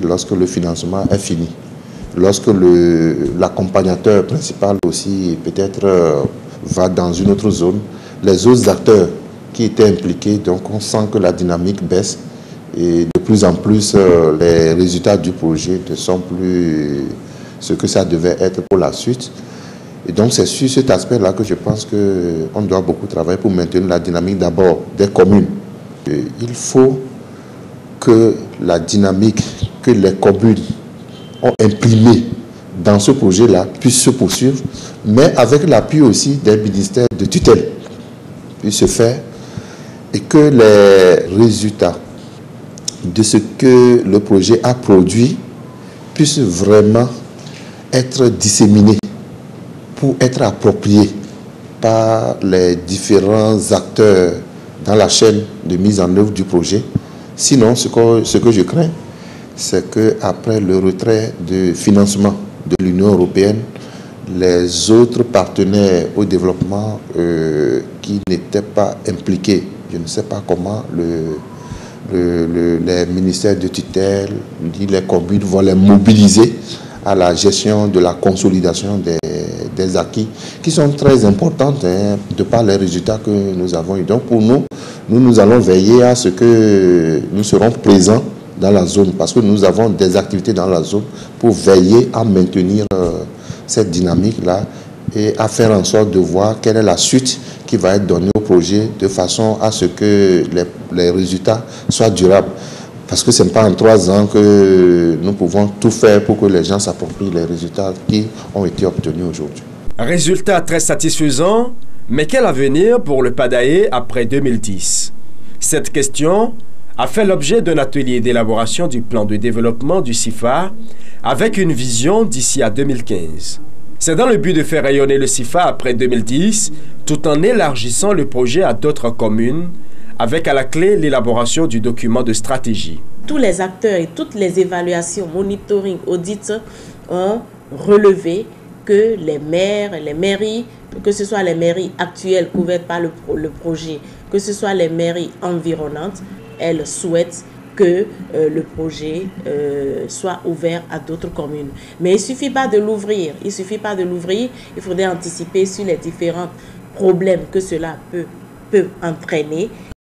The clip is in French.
lorsque le financement est fini. Lorsque l'accompagnateur principal aussi peut-être va dans une autre zone, les autres acteurs qui étaient impliqués, donc on sent que la dynamique baisse et de plus en plus les résultats du projet ne sont plus ce que ça devait être pour la suite. Et donc c'est sur cet aspect-là que je pense qu'on doit beaucoup travailler pour maintenir la dynamique d'abord des communes. Et il faut que la dynamique que les communes ont imprimée dans ce projet-là puisse se poursuivre, mais avec l'appui aussi des ministères de tutelle puisse se faire et que les résultats de ce que le projet a produit puissent vraiment être disséminés pour être appropriés par les différents acteurs dans la chaîne de mise en œuvre du projet. Sinon, ce que je crains, c'est qu'après le retrait de financement de l'Union européenne, les autres partenaires au développement qui n'étaient pas impliqués, je ne sais pas comment les ministères de tutelle, ni les communes vont les mobiliser à la gestion de la consolidation des acquis qui sont très importantes de par les résultats que nous avons eu. Donc pour nous allons veiller à ce que nous serons présents dans la zone parce que nous avons des activités dans la zone pour veiller à maintenir cette dynamique-là et à faire en sorte de voir quelle est la suite qui va être donnée au projet de façon à ce que les résultats soient durables. Parce que ce n'est pas en 3 ans que nous pouvons tout faire pour que les gens s'approprient les résultats qui ont été obtenus aujourd'hui. Résultat très satisfaisant, mais quel avenir pour le Padaé après 2010? Cette question a fait l'objet d'un atelier d'élaboration du plan de développement du CIFA avec une vision d'ici à 2015. C'est dans le but de faire rayonner le CIFA après 2010 tout en élargissant le projet à d'autres communes avec à la clé l'élaboration du document de stratégie. Tous les acteurs et toutes les évaluations, monitoring, audits ont relevé que les maires, les mairies, que ce soit les mairies actuelles couvertes par le projet, que ce soit les mairies environnantes, elles souhaitent que le projet soit ouvert à d'autres communes. Mais il ne suffit pas de l'ouvrir. Il faudrait anticiper sur les différents problèmes que cela peut entraîner